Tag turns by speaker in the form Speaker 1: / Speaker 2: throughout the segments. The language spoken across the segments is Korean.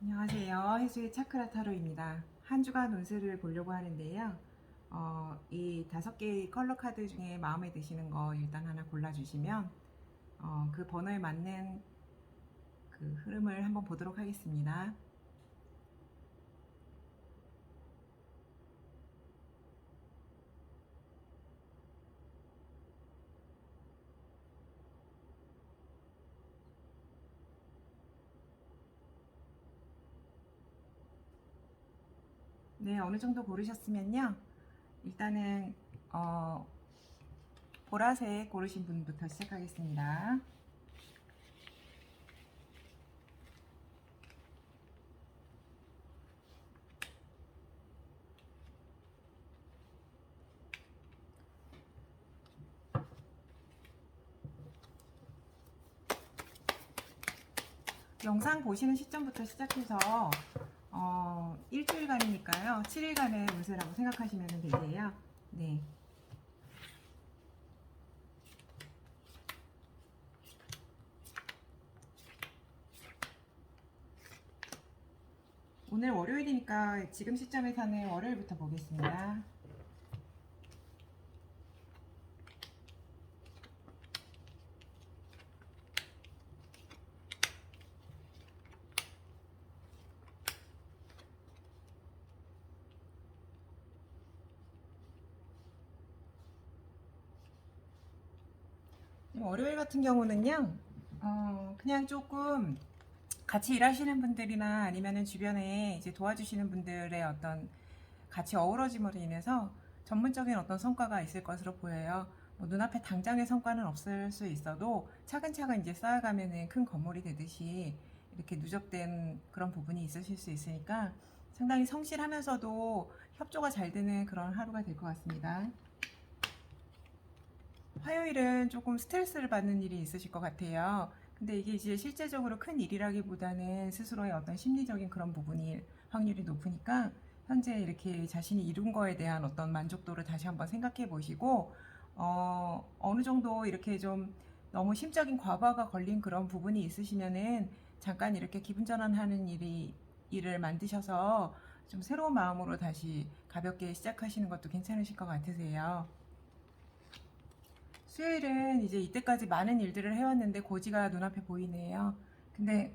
Speaker 1: 안녕하세요. 해수의 차크라 타로입니다. 한 주간 운세를 보려고 하는데요. 이 5개의 컬러 카드 중에 마음에 드시는 거 일단 하나 골라주시면 그 번호에 맞는 그 흐름을 한번 보도록 하겠습니다. 네, 어느 정도 고르셨으면요. 일단은 어, 보라색 고르신 분부터 시작하겠습니다. 영상 보시는 시점부터 시작해서 일주일간이니까요. 7일간의 운세라고 생각하시면 되세요. 네. 오늘 월요일이니까 지금 시점에서는 월요일부터 보겠습니다. 월요일 같은 경우는요, 그냥 조금 같이 일하시는 분들이나 아니면은 주변에 이제 도와주시는 분들의 어떤 같이 어우러짐으로 인해서 전문적인 어떤 성과가 있을 것으로 보여요. 뭐 눈앞에 당장의 성과는 없을 수 있어도 차근차근 이제 쌓아가면은 큰 건물이 되듯이 이렇게 누적된 그런 부분이 있으실 수 있으니까 상당히 성실하면서도 협조가 잘 되는 그런 하루가 될 것 같습니다. 화요일은 조금 스트레스를 받는 일이 있으실 것 같아요. 근데 이게 이제 실제적으로 큰 일이라기보다는 스스로의 어떤 심리적인 그런 부분이 확률이 높으니까 현재 이렇게 자신이 이룬 거에 대한 어떤 만족도를 다시 한번 생각해 보시고 어느 정도 이렇게 좀 너무 심적인 과부하가 걸린 그런 부분이 있으시면은 잠깐 이렇게 기분 전환하는 일을 만드셔서 좀 새로운 마음으로 다시 가볍게 시작하시는 것도 괜찮으실 것 같으세요. 수요일은 이제 이때까지 많은 일들을 해왔는데 고지가 눈앞에 보이네요. 근데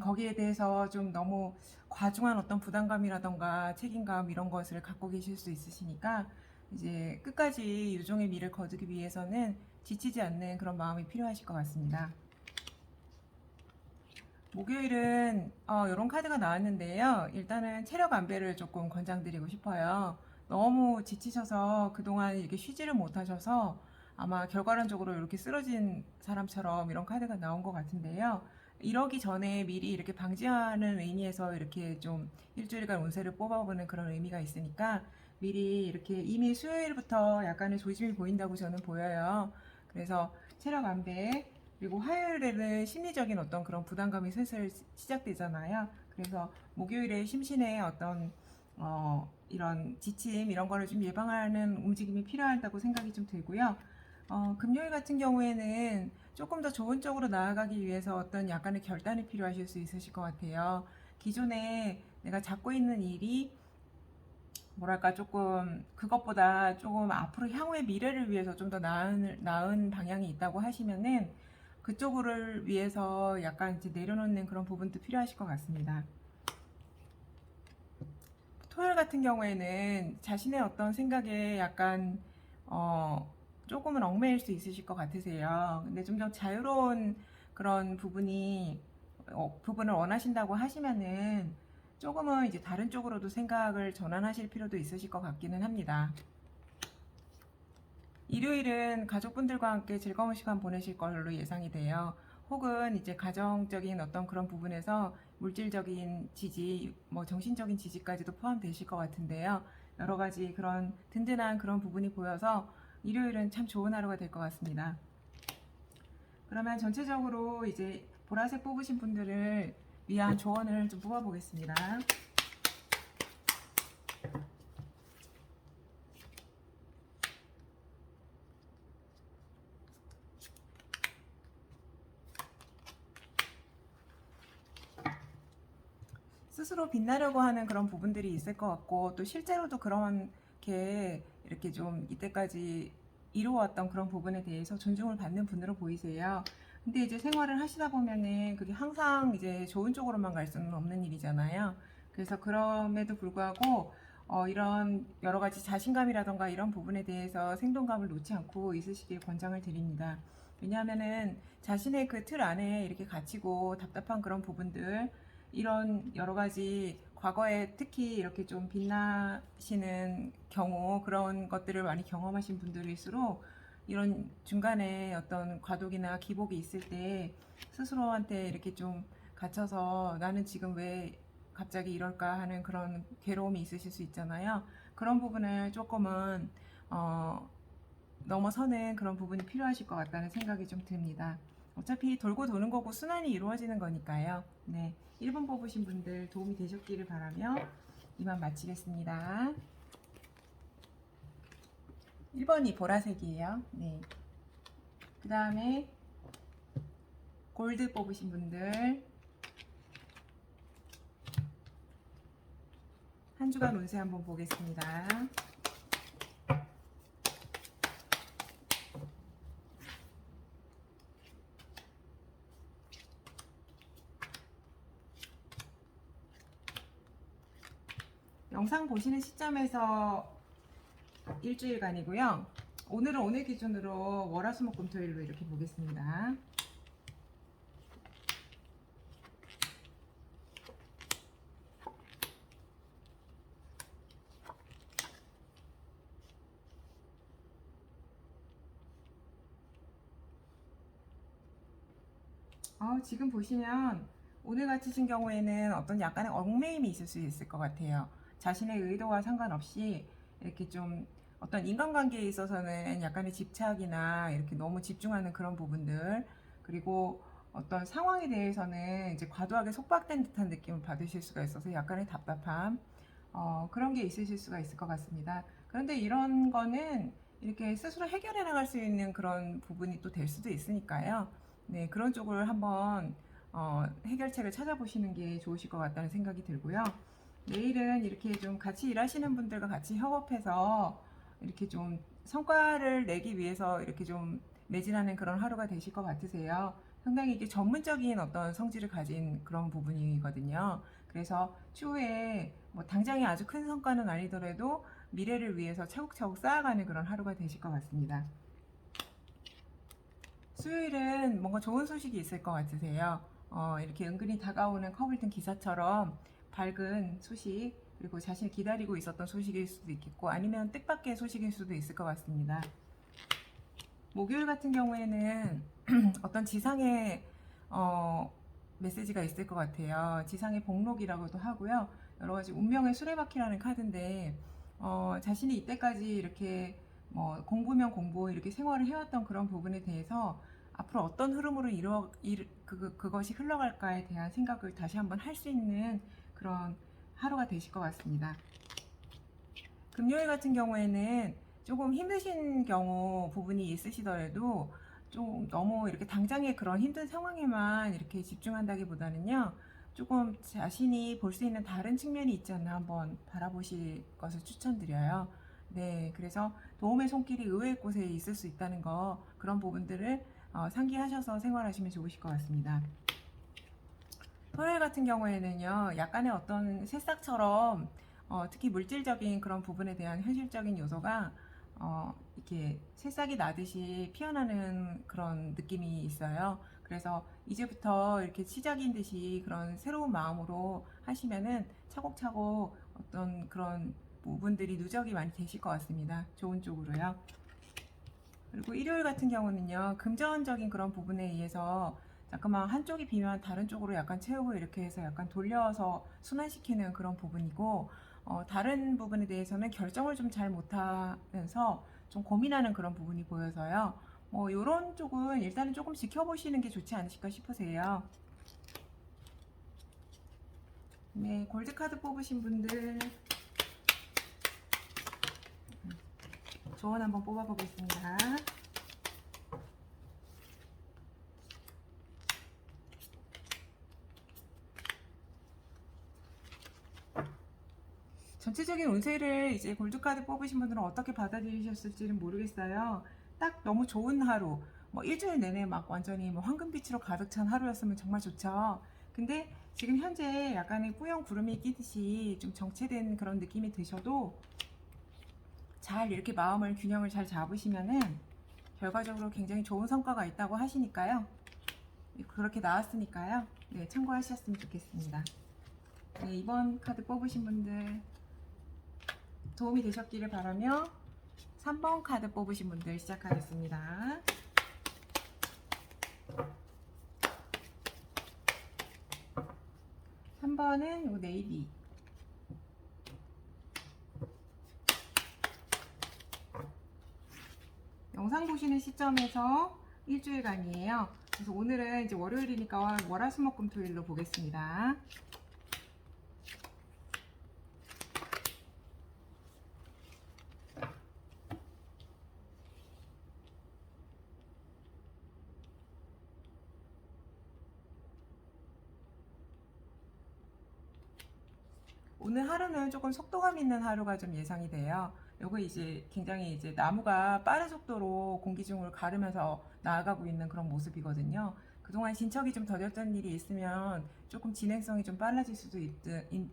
Speaker 1: 거기에 대해서 좀 너무 과중한 어떤 부담감이라던가 책임감 이런 것을 갖고 계실 수 있으시니까 이제 끝까지 유종의 미를 거두기 위해서는 지치지 않는 그런 마음이 필요하실 것 같습니다. 목요일은 이런 카드가 나왔는데요. 일단은 체력 안배를 조금 권장드리고 싶어요. 너무 지치셔서 그동안 이렇게 쉬지를 못하셔서 아마 결과론적으로 이렇게 쓰러진 사람처럼 이런 카드가 나온 것 같은데요. 이러기 전에 미리 이렇게 방지하는 의미에서 이렇게 좀 일주일간 운세를 뽑아보는 그런 의미가 있으니까 미리 이렇게 이미 수요일부터 약간의 조짐이 보인다고 저는 보여요. 그래서 체력 안배, 그리고 화요일에는 심리적인 어떤 그런 부담감이 슬슬 시작되잖아요. 그래서 목요일에 심신의 어떤 이런 지침 이런 거를 좀 예방하는 움직임이 필요하다고 생각이 좀 들고요. 금요일 같은 경우에는 조금 더 좋은 쪽으로 나아가기 위해서 어떤 약간의 결단이 필요하실 수 있으실 것 같아요. 기존에 내가 잡고 있는 일이 뭐랄까 조금 그것보다 조금 앞으로 향후의 미래를 위해서 좀 더 나은 방향이 있다고 하시면은 그쪽을 위해서 약간 이제 내려놓는 그런 부분도 필요하실 것 같습니다. 토요일 같은 경우에는 자신의 어떤 생각에 약간 조금은 얽매일 수 있으실 것 같으세요. 근데 좀 더 자유로운 그런 부분을 원하신다고 하시면은 조금은 이제 다른 쪽으로도 생각을 전환하실 필요도 있으실 것 같기는 합니다. 일요일은 가족분들과 함께 즐거운 시간 보내실 걸로 예상이 돼요. 혹은 이제 가정적인 어떤 그런 부분에서 물질적인 지지, 뭐 정신적인 지지까지도 포함되실 것 같은데요. 여러 가지 그런 든든한 그런 부분이 보여서 일요일은 참 좋은 하루가 될 것 같습니다. 그러면 전체적으로 이제 보라색 뽑으신 분들을 위한 조언을 좀 뽑아보겠습니다. 스스로 빛나려고 하는 그런 부분들이 있을 것 같고, 또 실제로도 그런 게 이렇게 좀 이때까지 이루어왔던 그런 부분에 대해서 존중을 받는 분으로 보이세요. 근데 이제 생활을 하시다 보면은 그게 항상 이제 좋은 쪽으로만 갈 수는 없는 일이잖아요. 그래서 그럼에도 불구하고 이런 여러 가지 자신감이라던가 이런 부분에 대해서 생동감을 놓지 않고 있으시길 권장을 드립니다. 왜냐하면은 자신의 그 틀 안에 이렇게 갇히고 답답한 그런 부분들, 이런 여러 가지 과거에 특히 이렇게 좀 빛나시는 경우, 그런 것들을 많이 경험하신 분들일수록 이런 중간에 어떤 과도기나 기복이 있을 때 스스로한테 이렇게 좀 갇혀서 나는 지금 왜 갑자기 이럴까 하는 그런 괴로움이 있으실 수 있잖아요. 그런 부분을 조금은 넘어서는 그런 부분이 필요하실 것 같다는 생각이 좀 듭니다. 어차피 돌고 도는 거고 순환이 이루어지는 거니까요. 네, 1번 뽑으신 분들 도움이 되셨기를 바라며 이만 마치겠습니다. 1번이 보라색이에요. 네. 그 다음에 골드 뽑으신 분들 한 주간 운세 한번 보겠습니다. 영상 보시는 시점에서 일주일간이고요. 오늘은 오늘 기준으로 월화수목금토일로 이렇게 보겠습니다. 지금 보시면 오늘 같으신 경우에는 어떤 약간의 얽매임이 있을 수 있을 것 같아요. 자신의 의도와 상관없이 이렇게 좀 어떤 인간관계에 있어서는 약간의 집착이나 이렇게 너무 집중하는 그런 부분들, 그리고 어떤 상황에 대해서는 이제 과도하게 속박된 듯한 느낌을 받으실 수가 있어서 약간의 답답함, 그런 게 있으실 수가 있을 것 같습니다. 그런데 이런 거는 이렇게 스스로 해결해 나갈 수 있는 그런 부분이 또 될 수도 있으니까요. 네, 그런 쪽을 한번 해결책을 찾아보시는 게 좋으실 것 같다는 생각이 들고요. 내일은 이렇게 좀 같이 일하시는 분들과 같이 협업해서 이렇게 좀 성과를 내기 위해서 이렇게 좀 매진하는 그런 하루가 되실 것 같으세요. 상당히 이게 전문적인 어떤 성질을 가진 그런 부분이거든요. 그래서 추후에 뭐 당장에 아주 큰 성과는 아니더라도 미래를 위해서 차곡차곡 쌓아가는 그런 하루가 되실 것 같습니다. 수요일은 뭔가 좋은 소식이 있을 것 같으세요. 이렇게 은근히 다가오는 컵을 든 기사처럼 밝은 소식, 그리고 자신이 기다리고 있었던 소식일 수도 있겠고, 아니면 뜻밖의 소식일 수도 있을 것 같습니다. 목요일 같은 경우에는 어떤 지상의 메시지가 있을 것 같아요. 지상의 복록이라고도 하고요. 여러 가지 운명의 수레바퀴라는 카드인데, 자신이 이때까지 이렇게 뭐 공부면 공부 이렇게 생활을 해왔던 그런 부분에 대해서 앞으로 어떤 흐름으로 그것이 흘러갈까에 대한 생각을 다시 한번 할 수 있는 그런 하루가 되실 것 같습니다. 금요일 같은 경우에는 조금 힘드신 경우 부분이 있으시더라도 좀 너무 이렇게 당장의 그런 힘든 상황에만 이렇게 집중한다기보다는요, 조금 자신이 볼 수 있는 다른 측면이 있지 않나 한번 바라보실 것을 추천드려요. 네, 그래서 도움의 손길이 의외의 곳에 있을 수 있다는 거, 그런 부분들을 상기하셔서 생활하시면 좋으실 것 같습니다. 토요일 같은 경우에는요, 약간의 어떤 새싹처럼 특히 물질적인 그런 부분에 대한 현실적인 요소가 이렇게 새싹이 나듯이 피어나는 그런 느낌이 있어요. 그래서 이제부터 이렇게 시작인 듯이 그런 새로운 마음으로 하시면은 차곡차곡 어떤 그런 부분들이 누적이 많이 되실 것 같습니다. 좋은 쪽으로요. 그리고 일요일 같은 경우는요, 금전적인 그런 부분에 의해서 잠깐만 한쪽이 비면 다른 쪽으로 약간 채우고 이렇게 해서 약간 돌려서 순환시키는 그런 부분이고, 다른 부분에 대해서는 결정을 좀 잘 못하면서 좀 고민하는 그런 부분이 보여서요. 요런 쪽은 일단은 조금 지켜보시는 게 좋지 않으실까 싶으세요. 네, 골드카드 뽑으신 분들 조언 한번 뽑아보겠습니다. 전체적인 운세를 이제 골드카드 뽑으신 분들은 어떻게 받아들이셨을지는 모르겠어요. 딱 너무 좋은 하루, 뭐 일주일 내내 막 완전히 뭐 황금빛으로 가득 찬 하루였으면 정말 좋죠. 근데 지금 현재 약간의 뿌연 구름이 끼듯이 좀 정체된 그런 느낌이 드셔도 잘 이렇게 마음을 균형을 잘 잡으시면은 결과적으로 굉장히 좋은 성과가 있다고 하시니까요. 그렇게 나왔으니까요. 네, 참고하셨으면 좋겠습니다. 네, 이번 카드 뽑으신 분들 도움이 되셨기를 바라며 3번 카드 뽑으신 분들 시작하겠습니다. 3번은 요 네이비, 영상 보시는 시점에서 일주일간이에요. 그래서 오늘은 이제 월요일이니까 월화수목금토일로 보겠습니다. 오늘 하루는 조금 속도감 있는 하루가 좀 예상이 돼요. 요거 이제 굉장히 이제 나무가 빠른 속도로 공기 중을 가르면서 나아가고 있는 그런 모습이거든요. 그동안 진척이 좀 더뎠던 일이 있으면 조금 진행성이 좀 빨라질 수도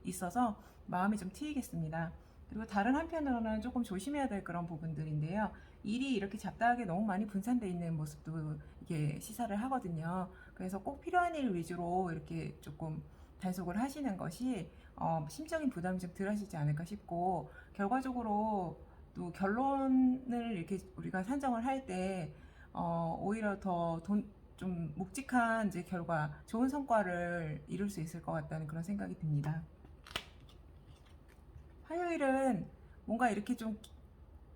Speaker 1: 있어서 마음이 좀 트이겠습니다. 그리고 다른 한편으로는 조금 조심해야 될 그런 부분들인데요. 일이 이렇게 잡다하게 너무 많이 분산되어 있는 모습도 이게 시사를 하거든요. 그래서 꼭 필요한 일 위주로 이렇게 조금 단속을 하시는 것이 심적인 부담이 좀 덜 하시지 않을까 싶고, 결과적으로 또 결론을 이렇게 우리가 산정을 할 때 오히려 더 좀 묵직한 이제 결과, 좋은 성과를 이룰 수 있을 것 같다는 그런 생각이 듭니다. 화요일은 뭔가 이렇게 좀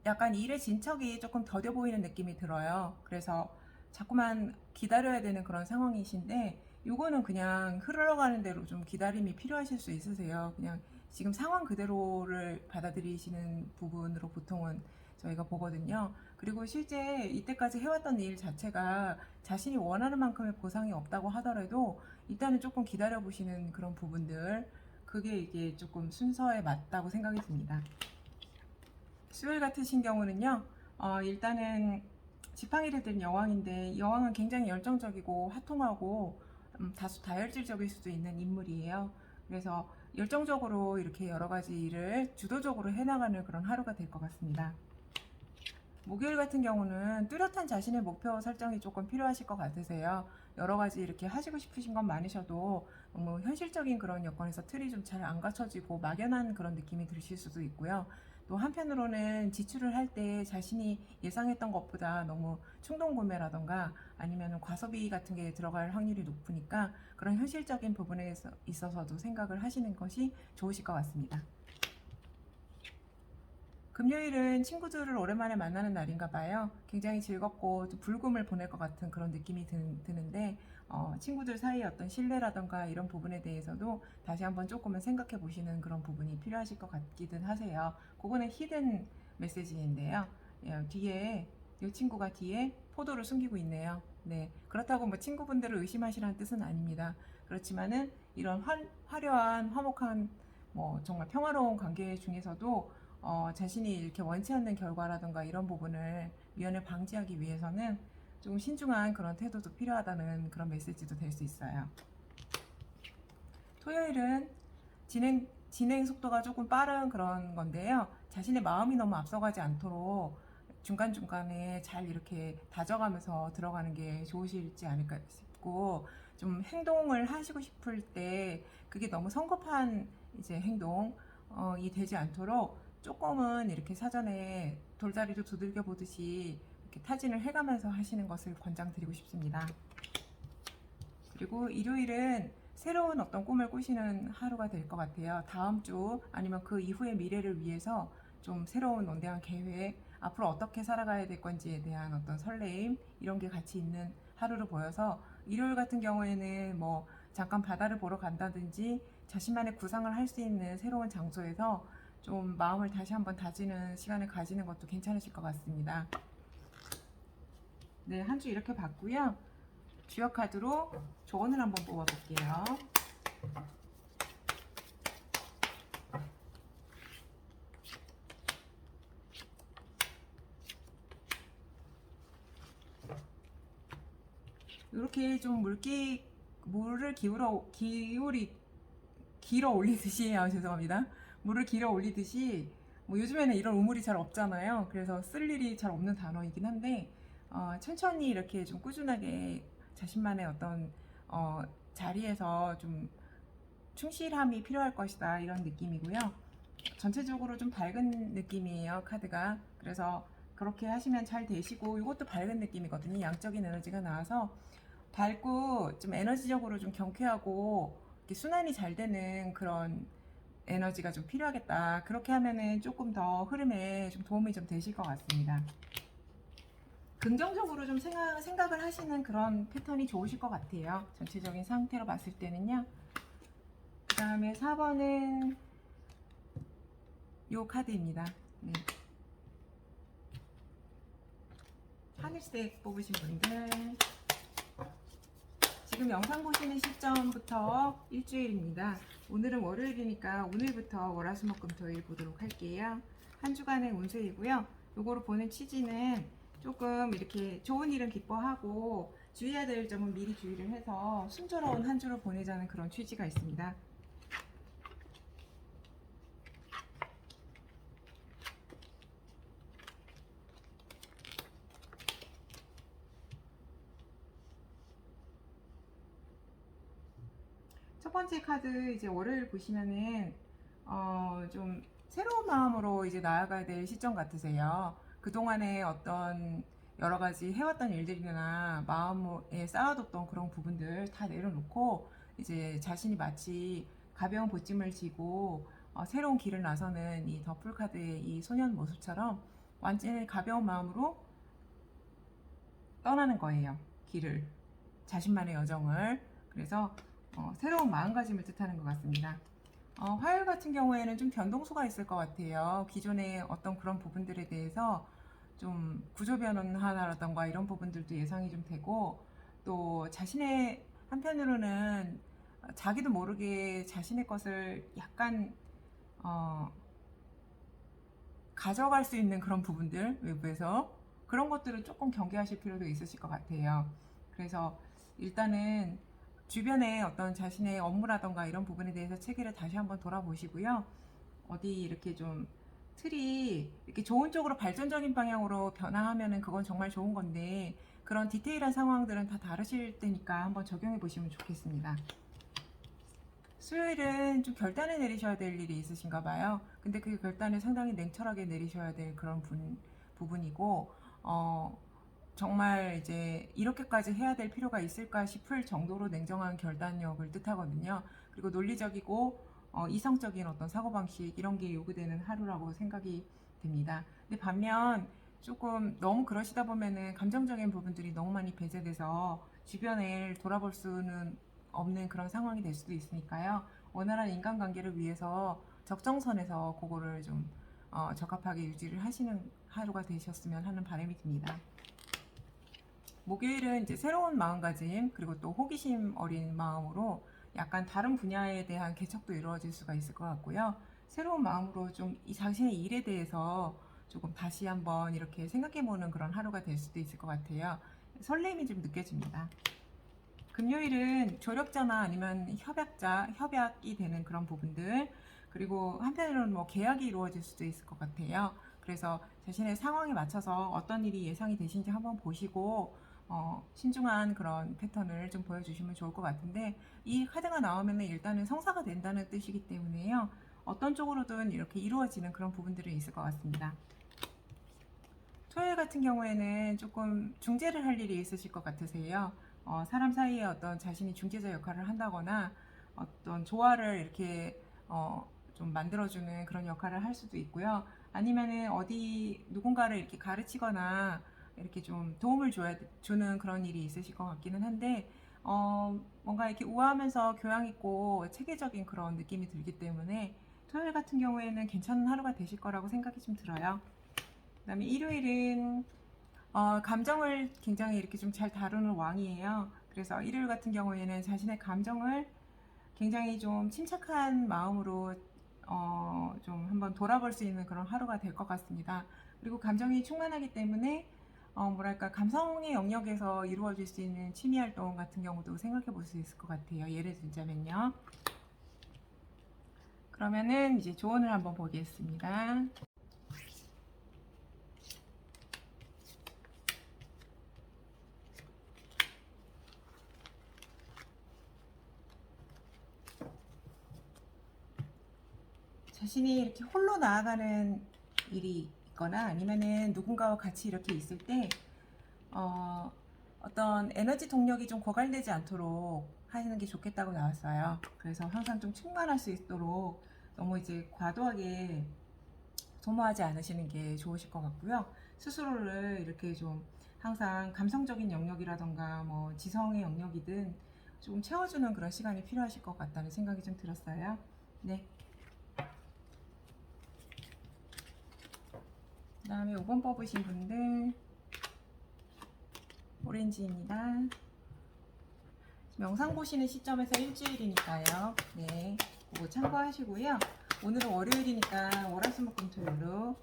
Speaker 1: 약간 일의 진척이 조금 더뎌 보이는 느낌이 들어요. 그래서 자꾸만 기다려야 되는 그런 상황이신데, 요거는 그냥 흘러가는 대로 좀 기다림이 필요하실 수 있으세요. 그냥 지금 상황 그대로를 받아들이시는 부분으로 보통은 저희가 보거든요. 그리고 실제 이때까지 해왔던 일 자체가 자신이 원하는 만큼의 보상이 없다고 하더라도 일단은 조금 기다려 보시는 그런 부분들, 그게 이게 조금 순서에 맞다고 생각이 듭니다. 수요일 같으신 경우는요, 일단은 지팡이를 든 여왕인데, 여왕은 굉장히 열정적이고 화통하고 다소 다혈질적일 수도 있는 인물이에요. 그래서 열정적으로 이렇게 여러 가지 일을 주도적으로 해나가는 그런 하루가 될 것 같습니다. 목요일 같은 경우는 뚜렷한 자신의 목표 설정이 조금 필요하실 것 같으세요. 여러 가지 이렇게 하시고 싶으신 건 많으셔도 너무 현실적인 그런 여건에서 틀이 좀 잘 안 갖춰지고 막연한 그런 느낌이 드실 수도 있고요. 또 한편으로는 지출을 할 때 자신이 예상했던 것보다 너무 충동 구매라던가 아니면 과소비 같은 게 들어갈 확률이 높으니까 그런 현실적인 부분에 있어서도 생각을 하시는 것이 좋으실 것 같습니다. 금요일은 친구들을 오랜만에 만나는 날인가 봐요. 굉장히 즐겁고 좀 불금을 보낼 것 같은 그런 느낌이 드는데, 친구들 사이의 어떤 신뢰라던가 이런 부분에 대해서도 다시 한번 조금은 생각해 보시는 그런 부분이 필요하실 것 같기는 하세요. 그거는 히든 메시지인데요. 뒤에 이 친구가 뒤에 포도를 숨기고 있네요. 네, 그렇다고 뭐 친구분들을 의심하시라는 뜻은 아닙니다. 그렇지만은 이런 화려한 화목한 뭐 정말 평화로운 관계 중에서도 자신이 이렇게 원치 않는 결과라든가 이런 부분을 미연에 방지하기 위해서는 조금 신중한 그런 태도도 필요하다는 그런 메시지도 될 수 있어요. 토요일은 진행 속도가 조금 빠른 그런 건데요. 자신의 마음이 너무 앞서가지 않도록 중간중간에 잘 이렇게 다져가면서 들어가는 게 좋으실지 않을까 싶고, 좀 행동을 하시고 싶을 때 그게 너무 성급한 이제 행동이 되지 않도록 조금은 이렇게 사전에 돌다리도 두들겨 보듯이 이렇게 타진을 해가면서 하시는 것을 권장드리고 싶습니다. 그리고 일요일은 새로운 어떤 꿈을 꾸시는 하루가 될 것 같아요. 다음 주 아니면 그 이후의 미래를 위해서 좀 새로운 원대한 계획, 앞으로 어떻게 살아가야 될 건지에 대한 어떤 설레임, 이런 게 같이 있는 하루로 보여서, 일요일 같은 경우에는 뭐 잠깐 바다를 보러 간다든지 자신만의 구상을 할 수 있는 새로운 장소에서 좀 마음을 다시 한번 다지는 시간을 가지는 것도 괜찮으실 것 같습니다. 네, 한 주 이렇게 봤고요. 주요 카드로 조언을 한번 뽑아볼게요. 이렇게 좀 물을 길어 올리듯이, 죄송합니다. 물을 길어 올리듯이, 뭐 요즘에는 이런 우물이 잘 없잖아요. 그래서 쓸 일이 잘 없는 단어이긴 한데, 천천히 이렇게 좀 꾸준하게 자신만의 어떤, 자리에서 좀 충실함이 필요할 것이다. 이런 느낌이고요. 전체적으로 좀 밝은 느낌이에요, 카드가. 그래서 그렇게 하시면 잘 되시고, 이것도 밝은 느낌이거든요. 양적인 에너지가 나와서 밝고 좀 에너지적으로 좀 경쾌하고 이렇게 순환이 잘 되는 그런 에너지가 좀 필요하겠다. 그렇게 하면은 조금 더 흐름에 좀 도움이 좀 되실 것 같습니다. 긍정적으로 좀 생각을 하시는 그런 패턴이 좋으실 것 같아요. 전체적인 상태로 봤을 때는요. 그 다음에 4번은 요 카드입니다. 네. 하늘색 뽑으신 분들, 지금 영상 보시는 시점부터 일주일입니다. 오늘은 월요일이니까 오늘부터 월화수목금토일 보도록 할게요. 한 주간의 운세이고요. 요거로 보는 취지는 조금 이렇게 좋은 일은 기뻐하고 주의해야 될 점은 미리 주의를 해서 순조로운 한 주를 보내자는 그런 취지가 있습니다. 첫 번째 카드 이제 월요일 보시면은 좀 새로운 마음으로 이제 나아가야 될 시점 같으세요. 그동안에 어떤 여러 가지 해왔던 일들이나 마음에 쌓아뒀던 그런 부분들 다 내려놓고 이제 자신이 마치 가벼운 보찜을 지고 새로운 길을 나서는 이 더풀 카드의 이 소년 모습처럼 완전히 가벼운 마음으로 떠나는 거예요. 길을, 자신만의 여정을. 그래서 새로운 마음가짐을 뜻하는 것 같습니다. 화요일 같은 경우에는 좀 변동수가 있을 것 같아요. 기존의 어떤 그런 부분들에 대해서 좀 구조 변화라던가 이런 부분들도 예상이 좀 되고, 또 자신의 한편으로는 자기도 모르게 자신의 것을 약간 가져갈 수 있는 그런 부분들, 외부에서 그런 것들을 조금 경계하실 필요도 있으실 것 같아요. 그래서 일단은 주변에 어떤 자신의 업무라던가 이런 부분에 대해서 체계를 다시 한번 돌아보시고요. 어디 이렇게 좀 틀이 이렇게 좋은 쪽으로 발전적인 방향으로 변화하면은 그건 정말 좋은 건데, 그런 디테일한 상황들은 다 다르실 테니까 한번 적용해 보시면 좋겠습니다. 수요일은 좀 결단을 내리셔야 될 일이 있으신가 봐요. 근데 그 결단을 상당히 냉철하게 내리셔야 될 그런 부분이고, 정말 이제 이렇게까지 해야 될 필요가 있을까 싶을 정도로 냉정한 결단력을 뜻하거든요. 그리고 논리적이고 이성적인 어떤 사고방식 이런 게 요구되는 하루라고 생각이 됩니다. 근데 반면 조금 너무 그러시다 보면은 감정적인 부분들이 너무 많이 배제돼서 주변을 돌아볼 수는 없는 그런 상황이 될 수도 있으니까요. 원활한 인간관계를 위해서 적정선에서 그거를 좀 적합하게 유지를 하시는 하루가 되셨으면 하는 바람이 듭니다. 목요일은 이제 새로운 마음가짐 그리고 또 호기심 어린 마음으로 약간 다른 분야에 대한 개척도 이루어질 수가 있을 것 같고요. 새로운 마음으로 좀 이 자신의 일에 대해서 조금 다시 한번 이렇게 생각해보는 그런 하루가 될 수도 있을 것 같아요. 설렘이 좀 느껴집니다. 금요일은 조력자나 아니면 협약이 되는 그런 부분들, 그리고 한편으로는 뭐 계약이 이루어질 수도 있을 것 같아요. 그래서 자신의 상황에 맞춰서 어떤 일이 예상이 되신지 한번 보시고 신중한 그런 패턴을 좀 보여주시면 좋을 것 같은데, 이 카드가 나오면 일단은 성사가 된다는 뜻이기 때문에요. 어떤 쪽으로든 이렇게 이루어지는 그런 부분들이 있을 것 같습니다. 토요일 같은 경우에는 조금 중재를 할 일이 있으실 것 같으세요. 사람 사이에 어떤 자신이 중재자 역할을 한다거나 어떤 조화를 이렇게 좀 만들어주는 그런 역할을 할 수도 있고요. 아니면은 어디 누군가를 이렇게 가르치거나 이렇게 좀 도움을 주는 그런 일이 있으실 것 같기는 한데, 뭔가 이렇게 우아하면서 교양 있고 체계적인 그런 느낌이 들기 때문에 토요일 같은 경우에는 괜찮은 하루가 되실 거라고 생각이 좀 들어요. 그 다음에 일요일은 감정을 굉장히 이렇게 좀 잘 다루는 왕이에요. 그래서 일요일 같은 경우에는 자신의 감정을 굉장히 좀 침착한 마음으로 좀 한번 돌아볼 수 있는 그런 하루가 될 것 같습니다. 그리고 감정이 충만하기 때문에 뭐랄까, 감성의 영역에서 이루어질 수 있는 취미 활동 같은 경우도 생각해 볼 수 있을 것 같아요. 예를 들자면요. 그러면은 이제 조언을 한번 보겠습니다. 자신이 이렇게 홀로 나아가는 일이 있거나 아니면은 누군가와 같이 이렇게 있을 때 어, 어떤 에너지 동력이 좀 고갈되지 않도록 하시는 게 좋겠다고 나왔어요. 그래서 항상 좀 충만할 수 있도록 너무 이제 과도하게 소모하지 않으시는 게 좋으실 것 같고요. 스스로를 이렇게 좀 항상 감성적인 영역이라던가 뭐 지성의 영역이든 조금 채워주는 그런 시간이 필요하실 것 같다는 생각이 좀 들었어요. 네. 그 다음에 5번 뽑으신 분들 오렌지입니다. 영상 보시는 시점에서 일주일이니까요. 네, 그거 참고하시고요. 오늘은 월요일이니까 월화수목금토일로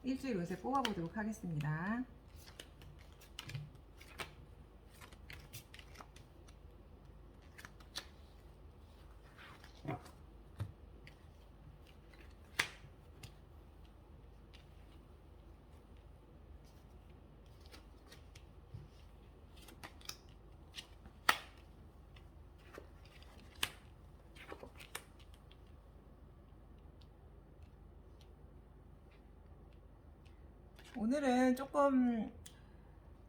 Speaker 1: 일주일 운세 뽑아보도록 하겠습니다. 오늘은 조금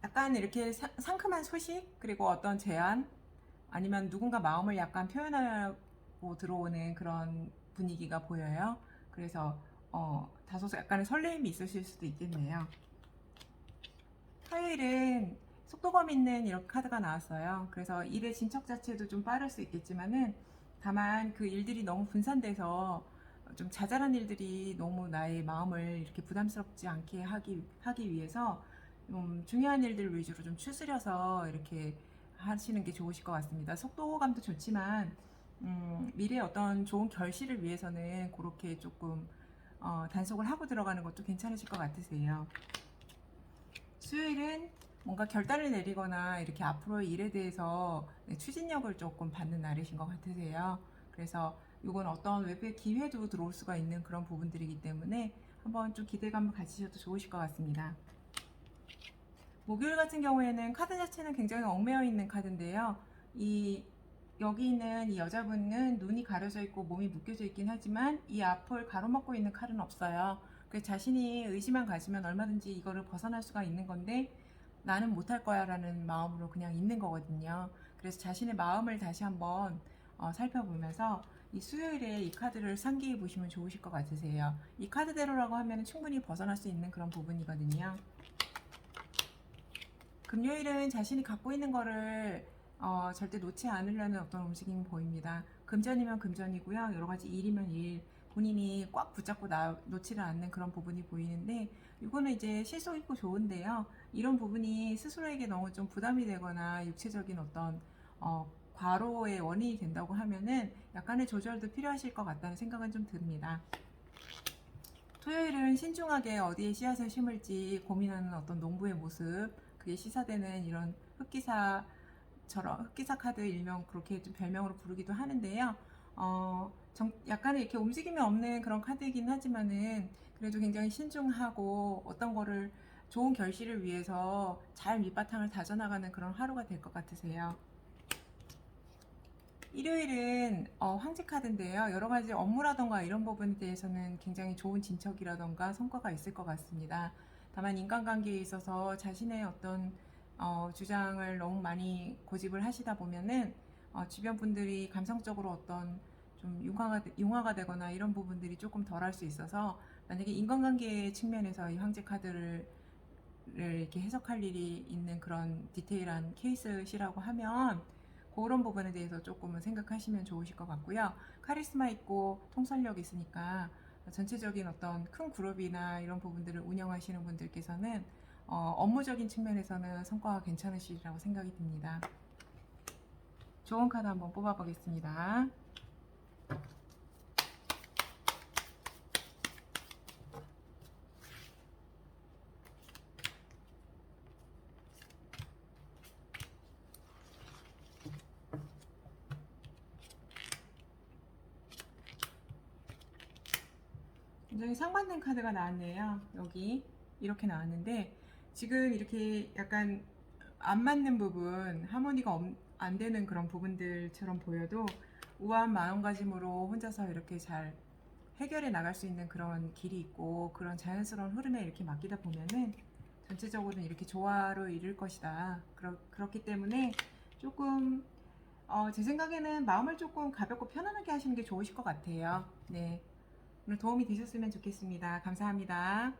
Speaker 1: 약간 이렇게 상큼한 소식 그리고 어떤 제안 아니면 누군가 마음을 약간 표현하고 들어오는 그런 분위기가 보여요. 그래서 다소 약간의 설레임이 있으실 수도 있겠네요. 화요일은 속도감 있는 이런 카드가 나왔어요. 그래서 일의 진척 자체도 좀 빠를 수 있겠지만은 다만 그 일들이 너무 분산돼서 좀 자잘한 일들이 너무 나의 마음을 이렇게 부담스럽지 않게 하기 위해서 중요한 일들 위주로 좀 추스려서 이렇게 하시는 게 좋으실 것 같습니다. 속도감도 좋지만 미래의 어떤 좋은 결실을 위해서는 그렇게 조금 단속을 하고 들어가는 것도 괜찮으실 것 같으세요. 수요일은 뭔가 결단을 내리거나 이렇게 앞으로의 일에 대해서 추진력을 조금 받는 날이신 것 같으세요. 그래서 이건 어떤 외부의 기회도 들어올 수가 있는 그런 부분들이기 때문에 한번 좀 기대감을 가지셔도 좋으실 것 같습니다. 목요일 같은 경우에는 카드 자체는 굉장히 얽매여 있는 카드인데요. 여기 있는 이 여자분은 눈이 가려져 있고 몸이 묶여져 있긴 하지만 이 앞을 가로막고 있는 칼은 없어요. 그래서 자신이 의지만 가지면 얼마든지 이거를 벗어날 수가 있는 건데 나는 못할 거야 라는 마음으로 그냥 있는 거거든요. 그래서 자신의 마음을 다시 한번 살펴보면서 이 수요일에 이 카드를 상기해 보시면 좋으실 것 같으세요. 이 카드대로라고 하면 충분히 벗어날 수 있는 그런 부분이거든요. 금요일은 자신이 갖고 있는 거를 절대 놓지 않으려는 어떤 움직임이 보입니다. 금전이면 금전이고요. 여러 가지 일이면 일, 본인이 꽉 붙잡고 놓지를 않는 그런 부분이 보이는데 이거는 이제 실속 있고 좋은데요. 이런 부분이 스스로에게 너무 좀 부담이 되거나 육체적인 어떤 과로의 원인이 된다고 하면은 약간의 조절도 필요하실 것 같다는 생각은 좀 듭니다. 토요일은 신중하게 어디에 씨앗을 심을지 고민하는 어떤 농부의 모습, 그게 시사되는 이런 흑기사 카드 일명 그렇게 좀 별명으로 부르기도 하는데요. 약간의 이렇게 움직임이 없는 그런 카드이긴 하지만은 그래도 굉장히 신중하고 어떤 거를 좋은 결실을 위해서 잘 밑바탕을 다져나가는 그런 하루가 될 것 같으세요. 일요일은 황제 카드인데요. 여러 가지 업무라던가 이런 부분에 대해서는 굉장히 좋은 진척이라던가 성과가 있을 것 같습니다. 다만 인간관계에 있어서 자신의 어떤 주장을 너무 많이 고집을 하시다 보면은 주변 분들이 감성적으로 어떤 좀 융화가 되거나 이런 부분들이 조금 덜할 수 있어서 만약에 인간관계 측면에서 이 황제 카드를 이렇게 해석할 일이 있는 그런 디테일한 케이스시라고 하면 그런 부분에 대해서 조금은 생각하시면 좋으실 것 같고요. 카리스마 있고 통솔력 있으니까 전체적인 어떤 큰 그룹이나 이런 부분들을 운영하시는 분들께서는 업무적인 측면에서는 성과가 괜찮으시리라고 생각이 듭니다. 좋은 카드 한번 뽑아보겠습니다. 굉장히 상반된 카드가 나왔네요. 여기 이렇게 나왔는데 지금 이렇게 약간 안 맞는 부분, 하모니가 안 되는 그런 부분들처럼 보여도 우아한 마음가짐으로 혼자서 이렇게 잘 해결해 나갈 수 있는 그런 길이 있고 그런 자연스러운 흐름에 이렇게 맡기다 보면은 전체적으로는 이렇게 조화를 이룰 것이다. 그렇기 때문에 조금 제 생각에는 마음을 조금 가볍고 편안하게 하시는 게 좋으실 것 같아요. 네. 오늘 도움이 되셨으면 좋겠습니다. 감사합니다.